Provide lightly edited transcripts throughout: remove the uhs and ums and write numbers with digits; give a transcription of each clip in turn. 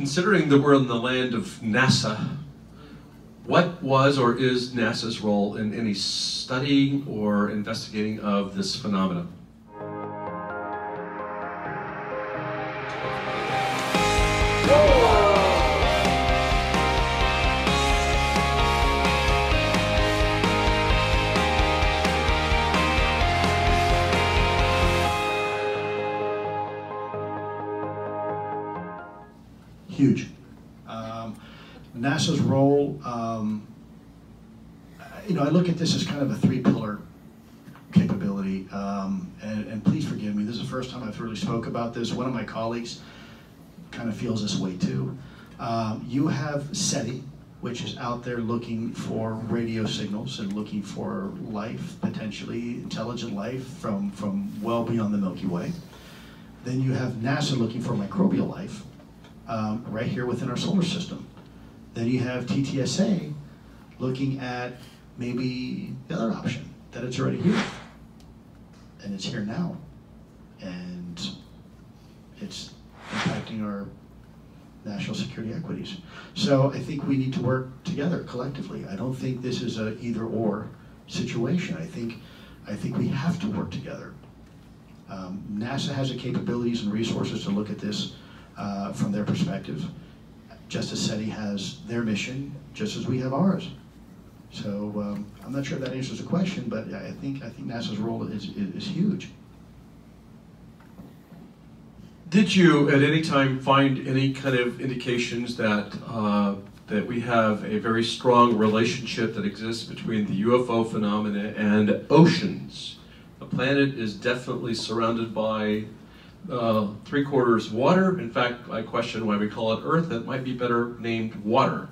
considering that we're in the land of NASA, what was or is NASA's role in any study or investigating of this phenomenon? Huge. NASA's role, you know, I look at this as kind of a three-pillar capability, and please forgive me, this is the first time I've really spoke about this. One of my colleagues kind of feels this way too. You have SETI, which is out there looking for radio signals and looking for life, potentially intelligent life from well beyond the Milky Way. Then you have NASA looking for microbial life right here within our solar system. Then you have TTSA looking at maybe the other option, that it's already here. And it's here now. And it's impacting our national security equities. So I think we need to work together collectively. I don't think this is a either or situation. I think we have to work together. NASA has the capabilities and resources to look at this from their perspective. Just as SETI has their mission, just as we have ours. So I'm not sure if that answers the question, but I think NASA's role is huge. Did you at any time find any kind of indications that that we have a very strong relationship that exists between the UFO phenomena and oceans? The planet is definitely surrounded by 3/4 water. In fact, I question why we call it Earth. It might be better named water.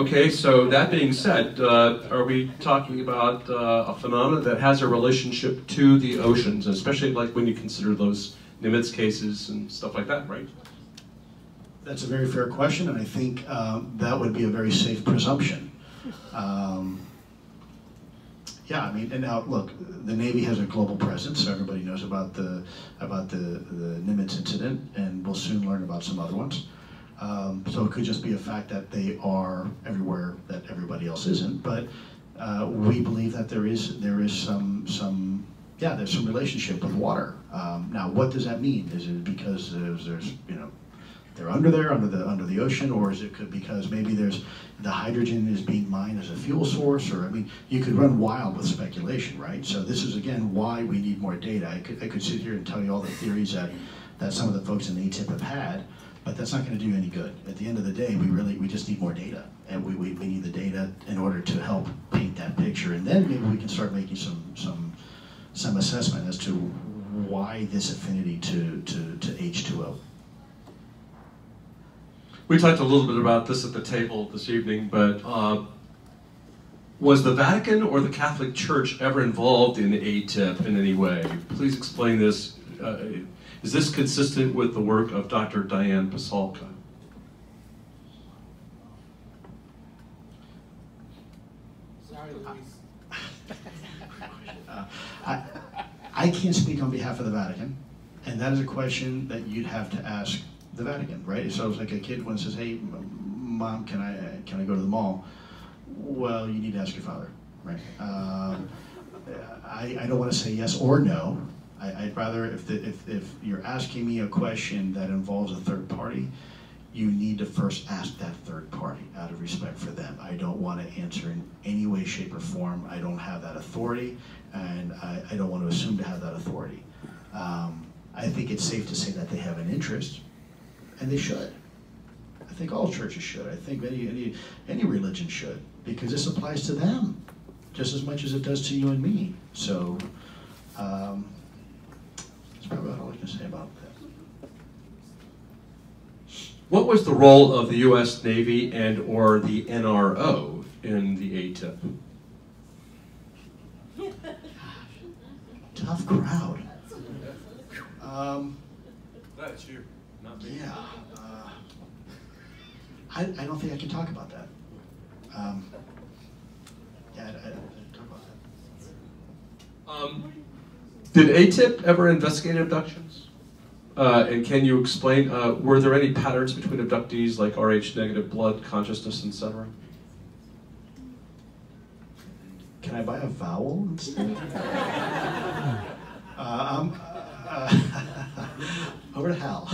Okay, so that being said, are we talking about a phenomenon that has a relationship to the oceans, especially like when you consider those Nimitz cases and stuff like that, right? That's a very fair question, and I think that would be a very safe presumption. Yeah, I mean, and now look, the Navy has a global presence, so everybody knows about the Nimitz incident, and we'll soon learn about some other ones. So it could just be a fact that they are everywhere that everybody else isn't. But we believe that there is some there's some relationship with water. Now, what does that mean? Is it because there's you know they're under the ocean, or is it because maybe there's the hydrogen is being mined as a fuel source, or I mean, you could run wild with speculation, right? So this is again why we need more data. I could sit here and tell you all the theories that some of the folks in ATip have had, but that's not going to do any good. At the end of the day, we just need more data, and we need the data in order to help paint that picture, and then maybe we can start making some assessment as to why this affinity to H2O. We talked a little bit about this at the table this evening, but was the Vatican or the Catholic Church ever involved in ATip in any way? Please explain this. Is this consistent with the work of Dr. Diane Pasalka? Sorry, Luis. I can't speak on behalf of the Vatican, and that is a question that you'd have to ask the Vatican, right? So it's like a kid when it says, "Hey, Mom, can I go to the mall?" Well, you need to ask your father, right? I don't want to say yes or no. I'd rather, if you're asking me a question that involves a third party, you need to first ask that third party out of respect for them. I don't want to answer in any way, shape, or form. I don't have that authority, and I don't want to assume to have that authority. I think it's safe to say that they have an interest, and they should. I think all churches should. I think any religion should, because this applies to them just as much as it does to you and me. So that's probably all I can say about that. What was the role of the U.S. Navy and or the NRO in the ATip? Tough crowd. That's you, not me. Yeah. I don't think I can talk about that. Yeah, I don't talk about that. Did ATip ever investigate abductions? And can you explain, were there any patterns between abductees like Rh negative blood, consciousness, etc.? Can I buy a vowel instead? Over to Hal.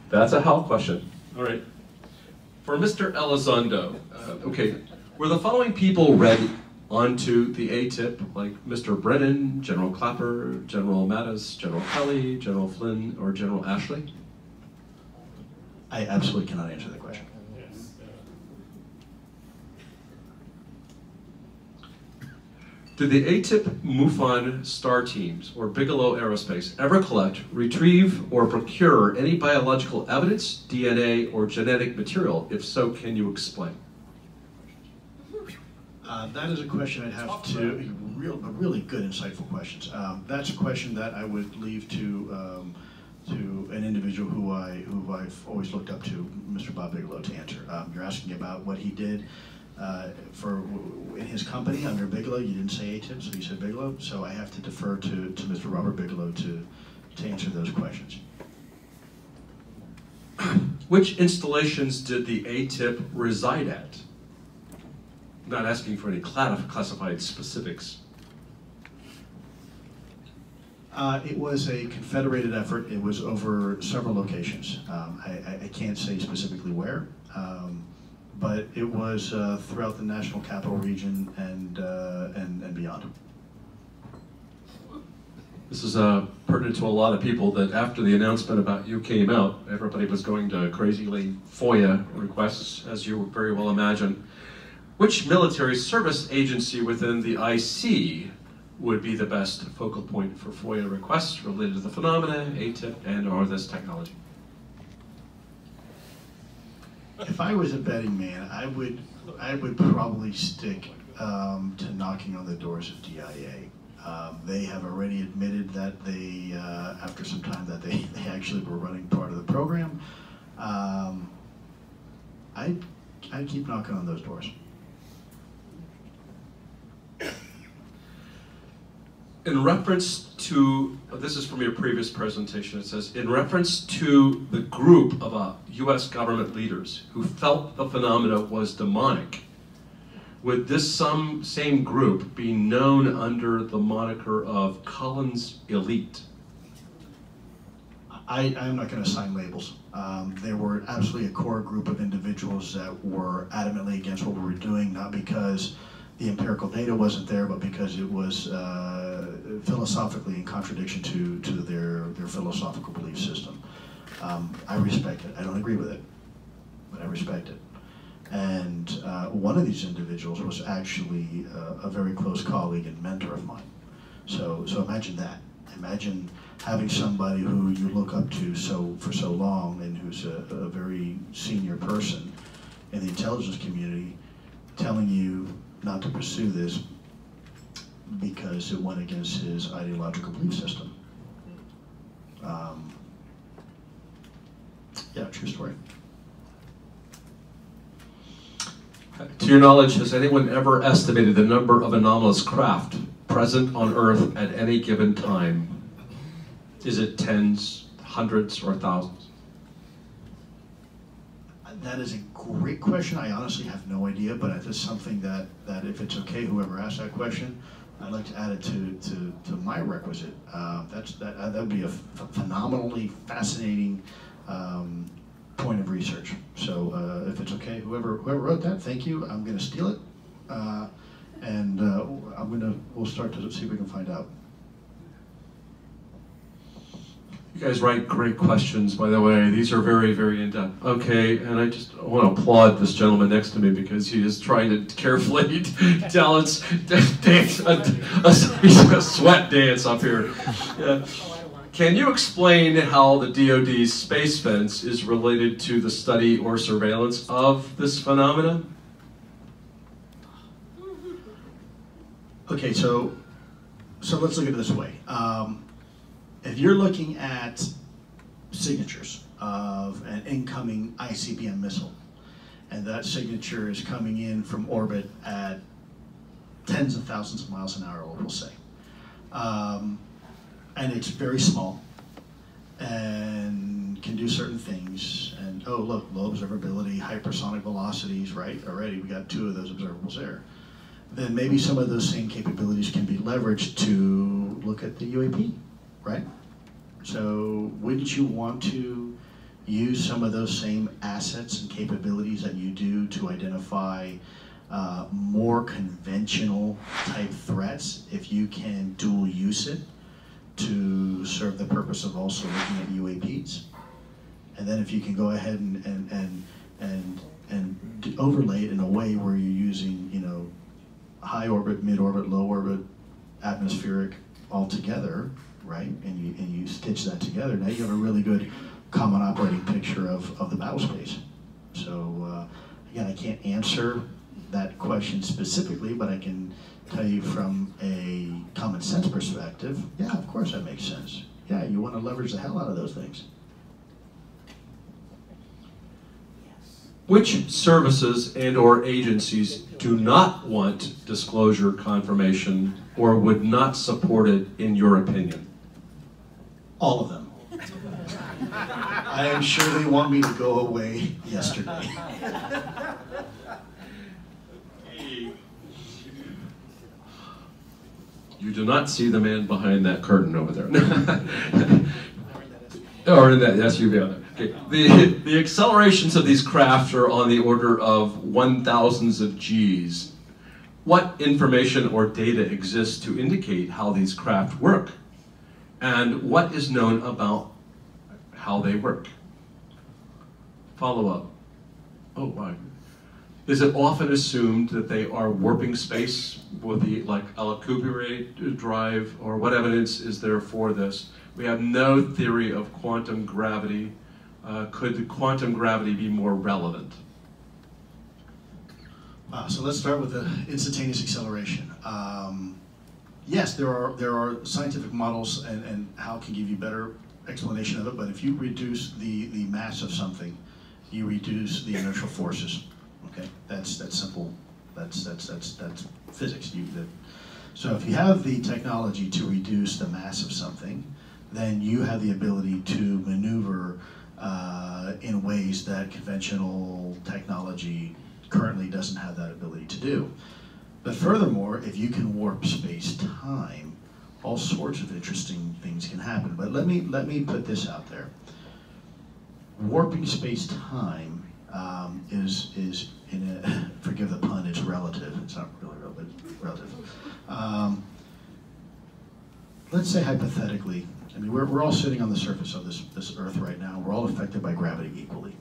That's a Hal question. All right. For Mr. Elizondo, okay, were the following people read onto the ATip, like Mr. Brennan, General Clapper, General Mattis, General Kelly, General Flynn, or General Ashley? I absolutely cannot answer that question. Did the ATip MUFON star teams or Bigelow Aerospace ever collect, retrieve, or procure any biological evidence, DNA, or genetic material? If so, can you explain? That is a question I'd have to, really good, insightful questions. That's a question that I would leave to an individual who I've always looked up to, Mr. Bob Bigelow, to answer. You're asking about what he did in his company under Bigelow. You didn't say ATip, so you said Bigelow. So I have to defer to Mr. Robert Bigelow to answer those questions. Which installations did the ATip reside at? I'm not asking for any classified specifics. It was a confederated effort. It was over several locations. I can't say specifically where, but it was throughout the national capital region and beyond. This is pertinent to a lot of people that after the announcement about you came out, everybody was going to crazily FOIA requests, as you very well imagine. Which military service agency within the IC would be the best focal point for FOIA requests related to the phenomena, ATip, and/or this technology? If I was a betting man, I would probably stick to knocking on the doors of DIA. They have already admitted that they, after some time, that they actually were running part of the program. I'd keep knocking on those doors. In reference to, this is from your previous presentation, it says, in reference to the group of US government leaders who felt the phenomena was demonic, would this same group be known under the moniker of Collins Elite? I'm not going to assign labels. There were absolutely a core group of individuals that were adamantly against what we were doing, not because the empirical data wasn't there, but because it was philosophically in contradiction to their philosophical belief system. I respect it. I don't agree with it, but I respect it. And one of these individuals was actually a very close colleague and mentor of mine. So imagine that. Imagine having somebody who you look up to for so long and who's a very senior person in the intelligence community telling you not to pursue this because it went against his ideological belief system. Yeah, true story. To your knowledge, has anyone ever estimated the number of anomalous craft present on Earth at any given time? Is it tens, hundreds, or thousands? That is a great question. I honestly have no idea, but it is something that if it's okay, whoever asked that question, I'd like to add it to my requisite. That would be a phenomenally fascinating point of research. So if it's okay, whoever wrote that, thank you. I'm going to steal it, and we'll start to see if we can find out. You guys write great questions, by the way. These are very, very in-depth. Okay, and I just want to applaud this gentleman next to me because he is trying to carefully tell us, dance, a sweat dance up here. Yeah. Can you explain how the DoD's space fence is related to the study or surveillance of this phenomenon? Okay, so let's look at it this way. If you're looking at signatures of an incoming ICBM missile, and that signature is coming in from orbit at tens of thousands of miles an hour, we'll say. and it's very small and can do certain things. And oh, look, low observability, hypersonic velocities, right? Already we got 2 of those observables there. Then maybe some of those same capabilities can be leveraged to look at the UAP, right? So wouldn't you want to use some of those same assets and capabilities that you do to identify more conventional type threats if you can dual use it to serve the purpose of also looking at UAPs? And then if you can go ahead and overlay it in a way where you're using, you know, high orbit, mid orbit, low orbit, atmospheric all together, right? And you stitch that together. Now you have a really good common operating picture of the battle space. So again, I can't answer that question specifically, but I can tell you from a common sense perspective, yeah, of course that makes sense. Yeah, you want to leverage the hell out of those things. Which services and or agencies do not want disclosure confirmation or would not support it in your opinion? All of them. I am sure they want me to go away yesterday. You do not see the man behind that curtain over there. Or in that SUV on there. Okay. The accelerations of these craft are on the order of 1,000s of Gs. What information or data exists to indicate how these craft work? And what is known about how they work? Follow up. Oh, wow. Is it often assumed that they are warping space with the Alcubierre drive, or what evidence is there for this? We have no theory of quantum gravity. Could quantum gravity be more relevant? So let's start with the instantaneous acceleration. Yes, there are scientific models and how it can give you better explanation of it, but if you reduce the mass of something, you reduce the inertial forces. Okay, that's simple. That's physics. So if you have the technology to reduce the mass of something, then you have the ability to maneuver in ways that conventional technology currently doesn't have that ability to do. But furthermore, if you can warp space-time, all sorts of interesting things can happen. But let me put this out there. Warping space-time is in a, forgive the pun, it's relative. It's not really real, but relative. Let's say hypothetically, I mean, we're all sitting on the surface of this Earth right now. We're all affected by gravity equally.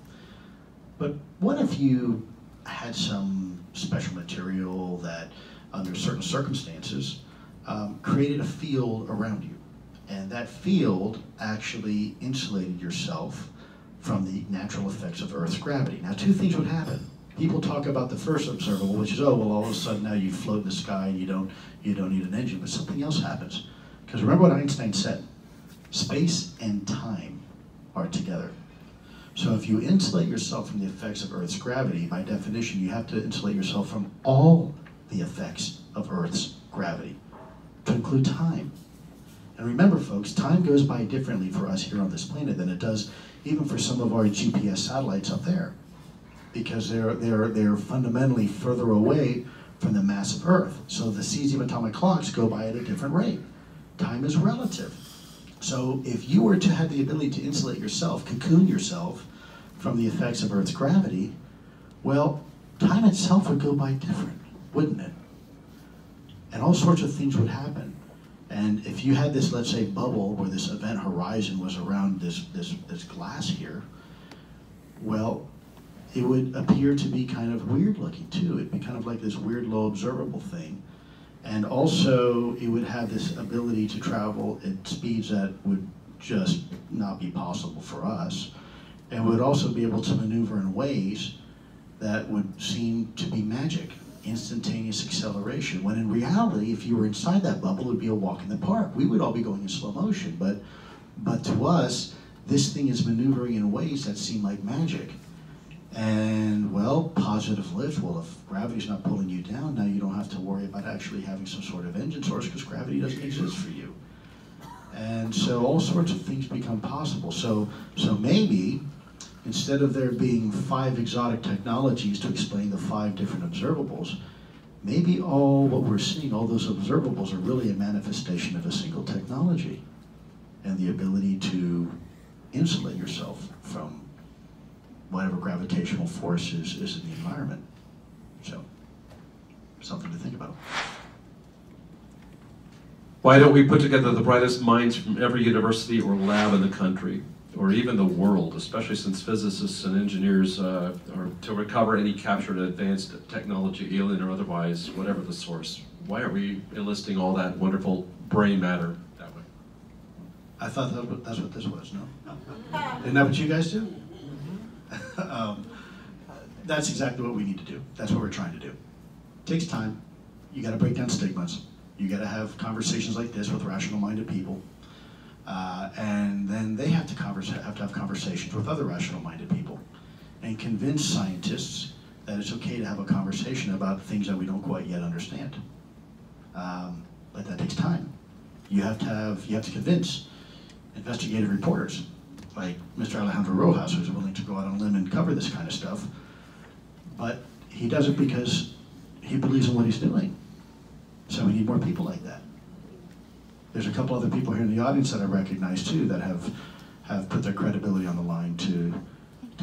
But what if you had some special material that, under certain circumstances, created a field around you, and that field actually insulated yourself from the natural effects of Earth's gravity? Now, 2 things would happen. People talk about the first observable, which is, oh, well, all of a sudden now you float in the sky and you don't need an engine. But something else happens. Because remember what Einstein said, space and time are together. So if you insulate yourself from the effects of Earth's gravity, by definition, you have to insulate yourself from all the effects of Earth's gravity, to include time. And remember, folks, time goes by differently for us here on this planet than it does even for some of our GPS satellites up there, because they're fundamentally further away from the mass of Earth. So the cesium atomic clocks go by at a different rate. Time is relative. So if you were to have the ability to insulate yourself, cocoon yourself from the effects of Earth's gravity, well, time itself would go by different, wouldn't it? And all sorts of things would happen. And if you had this, let's say, bubble where this event horizon was around this glass here, well, it would appear to be kind of weird looking too. It'd be kind of like this weird low observable thing. And also, it would have this ability to travel at speeds that would just not be possible for us. And would also be able to maneuver in ways that would seem to be magic. Instantaneous acceleration, when in reality, if you were inside that bubble, it would be a walk in the park. We would all be going in slow motion, but to us, this thing is maneuvering in ways that seem like magic. And, well, positive lift, well, if gravity's not pulling you down, now you don't have to worry about actually having some sort of engine source, because gravity doesn't exist for you. And so all sorts of things become possible. So maybe, instead of there being 5 exotic technologies to explain the 5 different observables, maybe all what we're seeing, all those observables, are really a manifestation of a single technology and the ability to insulate yourself from whatever gravitational force is in the environment. So, something to think about. Why don't we put together the brightest minds from every university or lab in the country, or even the world, especially since physicists and engineers are to recover any captured advanced technology, alien or otherwise, whatever the source? Why aren't we enlisting all that wonderful brain matter that way? I thought that's what this was, no? Isn't that what you guys do? That's exactly what we need to do. That's what we're trying to do. It takes time. You got to break down stigmas. You got to have conversations like this with rational-minded people. And then they have to have conversations with other rational-minded people and convince scientists that it's okay to have a conversation about things that we don't quite yet understand. But that takes time. You have to convince investigative reporters like Mr. Alejandro Rojas, who's willing to go out on a limb and cover this kind of stuff. But he does it because he believes in what he's doing. So we need more people like that. There's a couple other people here in the audience that I recognize too that have put their credibility on the line to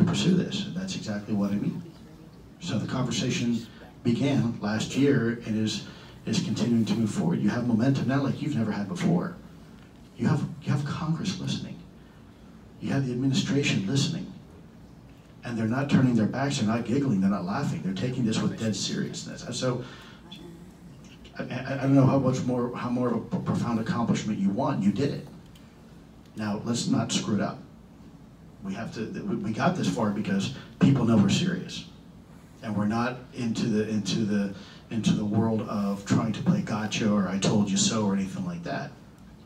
pursue this. And that's exactly what I mean. So the conversation began last year and is continuing to move forward. You have momentum now like you've never had before. You have Congress listening. You have the administration listening. And they're not turning their backs, they're not giggling, they're not laughing. They're taking this with dead seriousness. And so I don't know how more of a profound accomplishment you want. You did it. Now let's not screw it up. We got this far because people know we're serious, and we're not into the world of trying to play gotcha or I told you so or anything like that.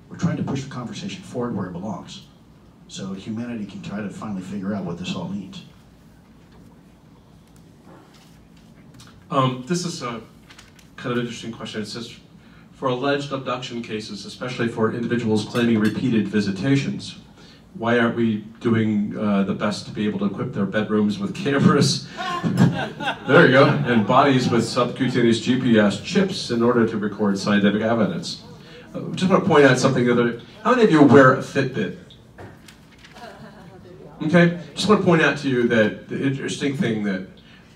We're trying to push the conversation forward where it belongs, so humanity can try to finally figure out what this all means. This is a kind of interesting question. It says, for alleged abduction cases, especially for individuals claiming repeated visitations, why aren't we doing the best to be able to equip their bedrooms with cameras? There you go. And bodies with subcutaneous GPS chips in order to record scientific evidence. Just want to point out something the other day. How many of you wear a Fitbit? Okay, just want to point out to you that the interesting thing that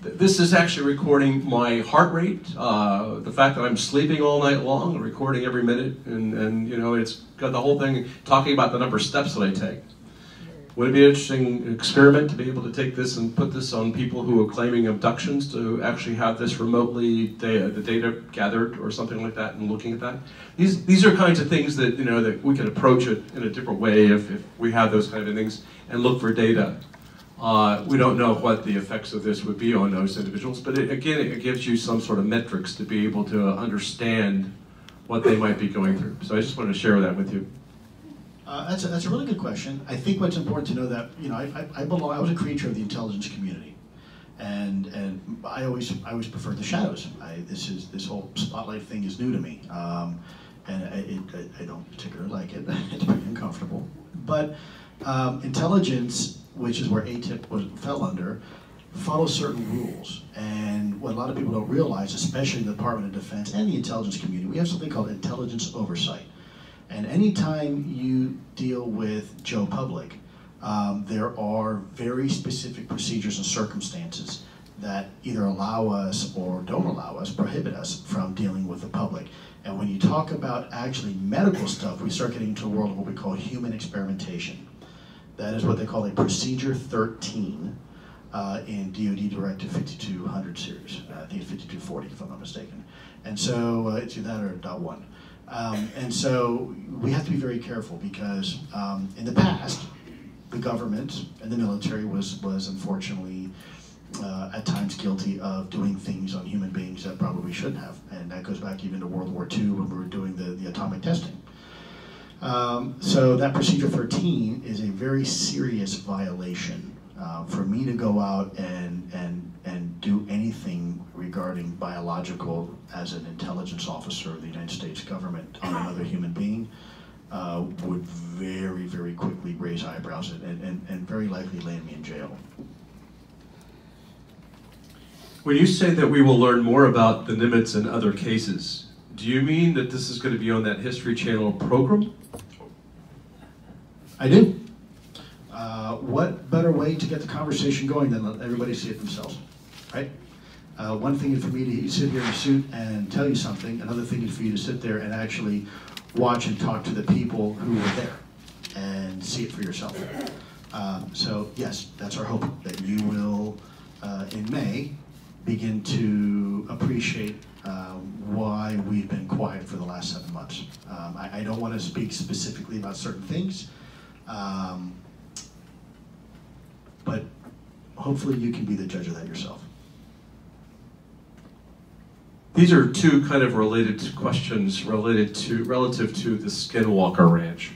this is actually recording my heart rate, the fact that I'm sleeping all night long, recording every minute, and you know, it's got the whole thing talking about the number of steps that I take. Would it be an interesting experiment to be able to take this and put this on people who are claiming abductions, to actually have this remotely, the data gathered or something like that, and looking at that? These are kinds of things that, you know, that we can approach it in a different way if we have those kind of things and look for data. We don't know what the effects of this would be on those individuals, but again, it gives you some sort of metrics to be able to understand what they might be going through. So I just wanted to share that with you. That's a really good question. I think what's important to know that, you know, I was a creature of the intelligence community, and I always preferred the shadows. This whole spotlight thing is new to me, and I don't particularly like it. It's pretty uncomfortable. But intelligence, which is where ATip fell under, follows certain rules. And what a lot of people don't realize, especially the Department of Defense and the intelligence community, we have something called intelligence oversight. And anytime you deal with Joe Public, there are very specific procedures and circumstances that either allow us or don't allow us, prohibit us from dealing with the public. And when you talk about actually medical stuff, we start getting into a world of what we call human experimentation. That is what they call a Procedure 13 in DoD Directive 5200 series. I think it's 5240 if I'm not mistaken. And so it's either that or .1. And so we have to be very careful because in the past, the government and the military was unfortunately at times guilty of doing things on human beings that probably shouldn't have. And that goes back even to World War II when we were doing the atomic testing. So that Procedure 13 is a very serious violation. For me to go out and do anything regarding biological as an intelligence officer of the United States government on another human being, would very, very quickly raise eyebrows and very likely land me in jail. When you say that we will learn more about the Nimitz and other cases, do you mean that this is going to be on that History Channel program? I do. What better way to get the conversation going than let everybody see it themselves, right? One thing is for me to sit here in a suit and tell you something. Another thing is for you to sit there and actually watch and talk to the people who were there and see it for yourself. So yes, that's our hope, that you will, in May, begin to appreciate why we've been quiet for the last 7 months. I don't want to speak specifically about certain things, but hopefully you can be the judge of that yourself. These are two kind of related questions relative to the Skinwalker Ranch.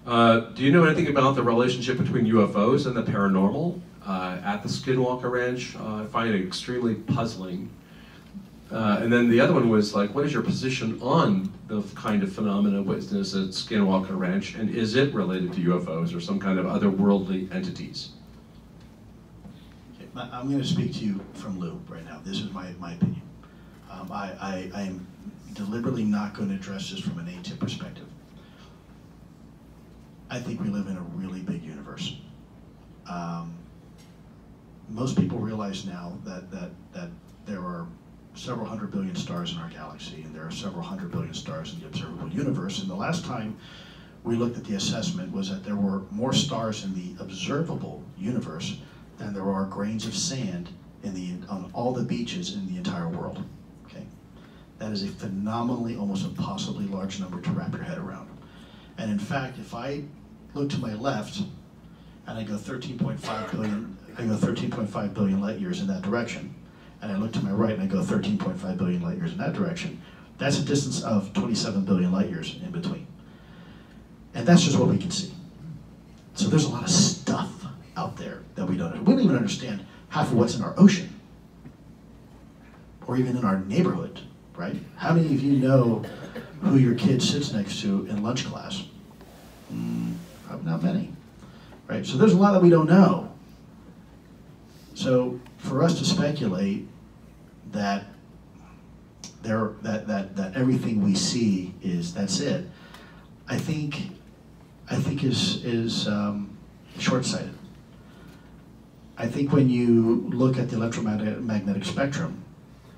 Do you know anything about the relationship between UFOs and the paranormal at the Skinwalker Ranch? I find it extremely puzzling. And then the other one was like, what is your position on the kind of phenomena witnessed at Skinwalker Ranch, and is it related to UFOs or some kind of otherworldly entities? Okay, I'm going to speak to you from Lou right now. This is my opinion. I am deliberately not going to address this from an ATip perspective. I think we live in a really big universe. Most people realize now that there are several hundred billion stars in our galaxy, and there are several hundred billion stars in the observable universe. And the last time we looked at the assessment was that there were more stars in the observable universe than there are grains of sand on all the beaches in the entire world. Okay, that is a phenomenally, almost impossibly large number to wrap your head around. And in fact, if I look to my left and I go 13.5 billion, I go 13.5 billion light years in that direction, and I look to my right and I go 13.5 billion light years in that direction, that's a distance of 27 billion light years in between. And that's just what we can see. So there's a lot of stuff out there that we don't even understand half of what's in our ocean, or even in our neighborhood, right? How many of you know who your kid sits next to in lunch class? Probably not many, right? So there's a lot that we don't know. So for us to speculate that that everything we see that's it, I think is short-sighted. I think when you look at the electromagnetic spectrum,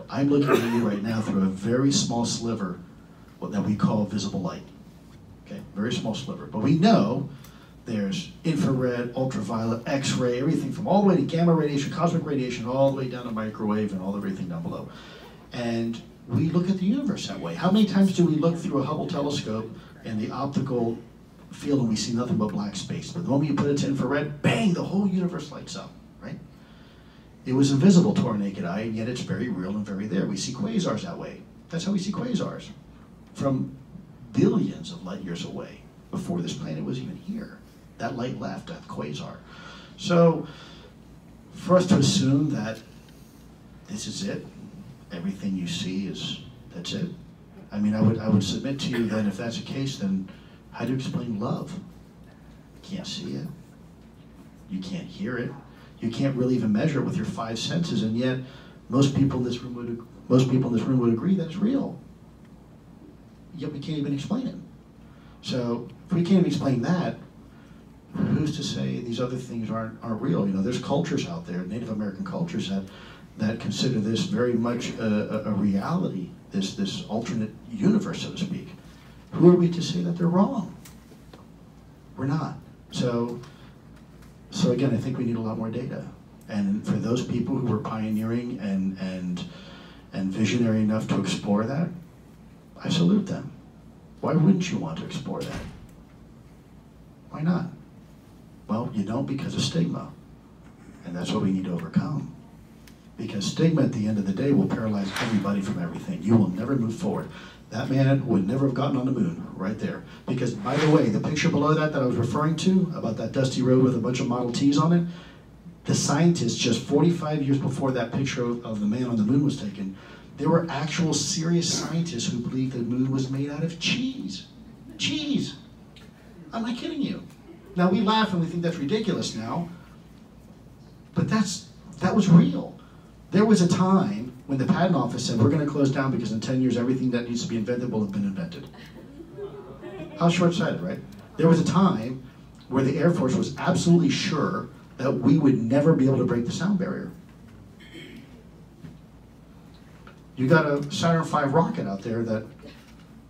I'm looking at you right now through a very small sliver, what that we call visible light. Okay, very small sliver. But we know there's infrared, ultraviolet, X-ray, everything from all the way to gamma radiation, cosmic radiation, all the way down to microwave and everything down below. And we look at the universe that way. How many times do we look through a Hubble telescope in the optical field and we see nothing but black space? But the moment you put it to infrared, bang, the whole universe lights up, right? It was invisible to our naked eye, and yet it's very real and very there. We see quasars that way. That's how we see quasars, from billions of light years away, before this planet was even here. That light left at the quasar. So for us to assume that this is it, everything you see that's it. I mean, I would submit to you that if that's the case, then how do you explain love? You can't see it. You can't hear it. You can't really even measure it with your 5 senses, and yet most people in this room would agree that it's real. Yet we can't even explain it. So if we can't even explain that, who's to say these other things aren't real? You know, there's cultures out there, Native American cultures, that consider this very much a reality, this alternate universe, so to speak. Who are we to say that they're wrong? We're not. So again, I think we need a lot more data. And for those people who were pioneering and visionary enough to explore that, I salute them. Why wouldn't you want to explore that? Why not? Well, you don't, because of stigma. And that's what we need to overcome. Because stigma at the end of the day will paralyze everybody from everything. You will never move forward. That man would never have gotten on the moon, right there. Because, by the way, the picture below that I was referring to, about that dusty road with a bunch of Model Ts on it, the scientists, just 45 years before that picture of the man on the moon was taken, there were actual serious scientists who believed the moon was made out of cheese. Jeez, I'm not kidding you. Now we laugh and we think that's ridiculous now, but that was real. There was a time when the patent office said, we're going to close down because in 10 years everything that needs to be invented will have been invented. How short-sighted, right? There was a time where the Air Force was absolutely sure that we would never be able to break the sound barrier. You got a Saturn V rocket out there that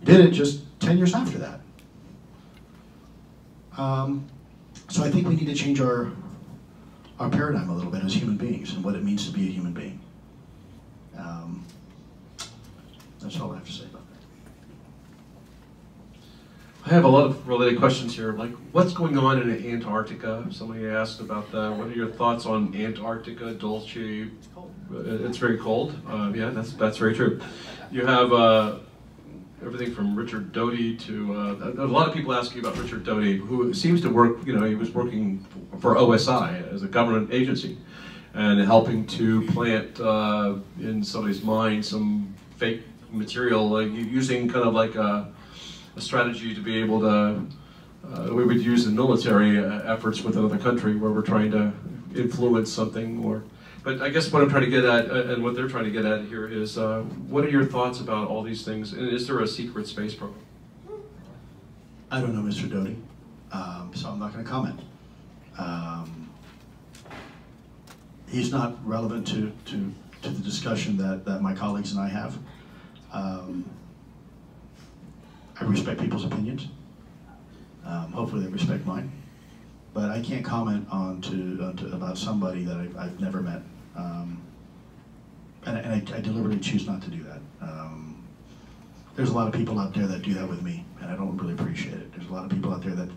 did it just 10 years after that. So I think we need to change our paradigm a little bit as human beings and what it means to be a human being. That's all I have to say about that. I have a lot of related questions here, like what's going on in Antarctica? Somebody asked about that. What are your thoughts on Antarctica, Dulce? It's cold. It's very cold. Yeah, that's very true. You have everything from Richard Doty to a lot of people ask you about Richard Doty, who seems to work. You know, he was working for OSI as a government agency, and helping to plant in somebody's mind some fake material, like using kind of like a strategy to be able to, we would use in military efforts with another country where we're trying to influence something. But I guess what I'm trying to get at, and what they're trying to get at here is, what are your thoughts about all these things? And is there a secret space program? I don't know Mr. Doty, so I'm not going to comment. He's not relevant to the discussion that my colleagues and I have. I respect people's opinions. Hopefully they respect mine. But I can't comment about somebody that I've never met. And I deliberately choose not to do that. There's a lot of people out there that do that with me, and I don't really appreciate it. There's a lot of people out there that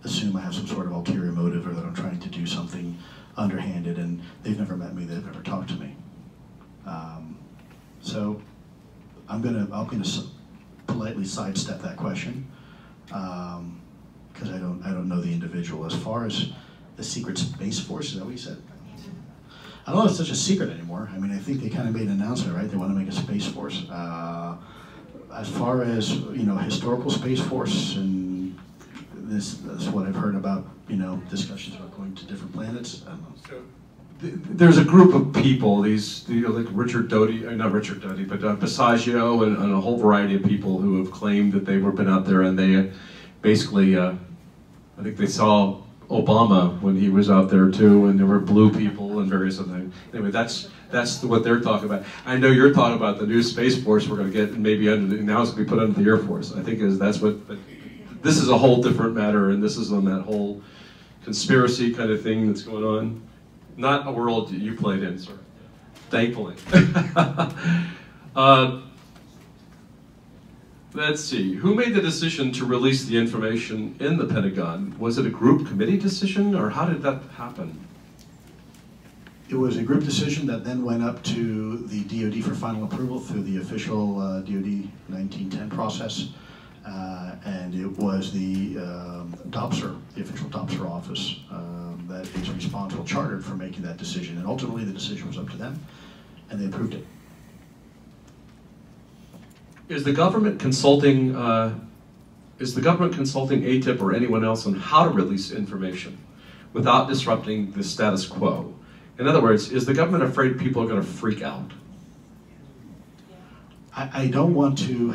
assume I have some sort of ulterior motive or that I'm trying to do something underhanded, and they've never met me, they've never talked to me. So I'm gonna politely sidestep that question because I don't know the individual. As far as the secret space force, is that what you said? I don't know if it's such a secret anymore. I mean, I think they kind of made an announcement, right? They want to make a space force. As far as, you know, historical space force, and this is what I've heard about, you know, discussions about going to different planets. I don't know. So, there's a group of people, these, you know, like Richard Doty, not Richard Doty, but Passaggio and a whole variety of people who have claimed that they've been out there, and they basically, I think they saw Obama when he was out there too, and there were blue people and various other things. Anyway, that's what they're talking about. I know you're talking about the new Space Force we're going to get, and maybe now it's going to be put under the Air Force. I think that's what, but this is a whole different matter, and this is on that whole conspiracy kind of thing that's going on. Not a world you played in, sir. Thankfully. Let's see. Who made the decision to release the information in the Pentagon? Was it a group committee decision, or how did that happen? It was a group decision that then went up to the DoD for final approval through the official DoD 1910 process. And it was the DOPSR, the official DOPSR office, that is responsible, chartered for making that decision. And ultimately the decision was up to them, and they approved it. Is the government consulting ATip or anyone else on how to release information without disrupting the status quo? In other words, is the government afraid people are going to freak out? I don't want to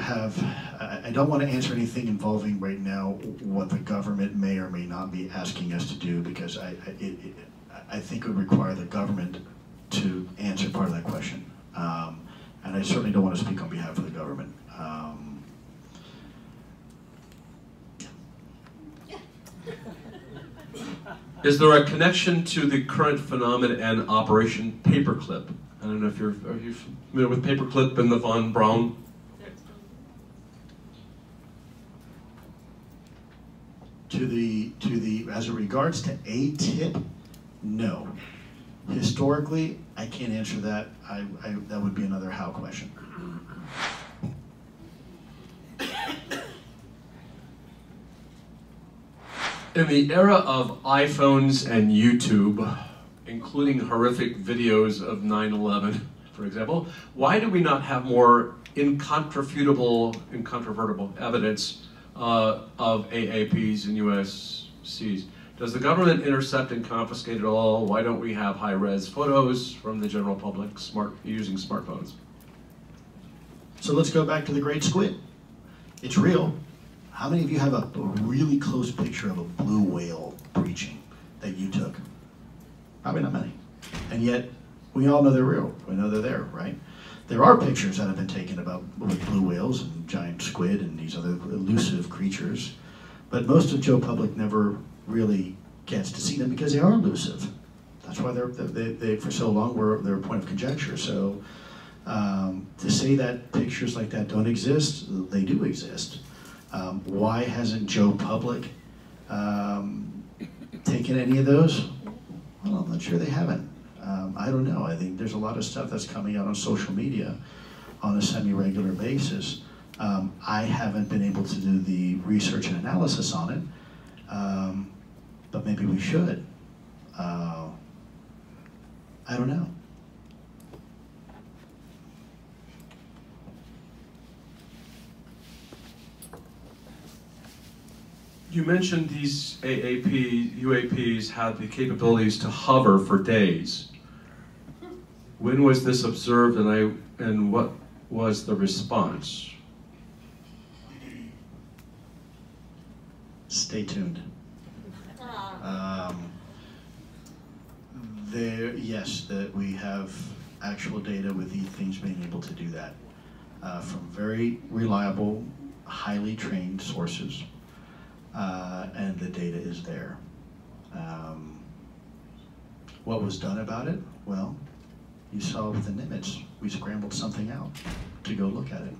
answer anything involving right now what the government may or may not be asking us to do, because I think it would require the government to answer part of that question. And I certainly don't want to speak on behalf of the government. Is there a connection to the current phenomenon and Operation Paperclip? I don't know if are you familiar with Paperclip and the Von Braun? As it regards to ATip, no. Historically, I can't answer that. That would be another how question. In the era of iPhones and YouTube, including horrific videos of 9/11, for example, why do we not have more incontrovertible evidence of AAPs and USCs. Does the government intercept and confiscate it all? Why don't we have high-res photos from the general public using smartphones? So let's go back to the great squid. It's real. How many of you have a really close picture of a blue whale breaching that you took? Probably not many. And yet, we all know they're real. We know they're there, right? There are pictures that have been taken with blue whales and giant squid and these other elusive creatures, but most of Joe public never really gets to see them because they are elusive. That's why they for so long they're a point of conjecture. So to say that pictures like that don't exist, they do exist. Why hasn't Joe public taken any of those? Well, I'm not sure they haven't. I don't know. I think there's a lot of stuff that's coming out on social media on a semi-regular basis. I haven't been able to do the research and analysis on it, but maybe we should. I don't know. You mentioned these UAPs had the capabilities to hover for days. When was this observed, and what was the response? Stay tuned. Yes, that we have actual data with these things being able to do that from very reliable, highly trained sources. And the data is there. What was done about it? Well, you saw with the Nimitz, we scrambled something out to go look at it.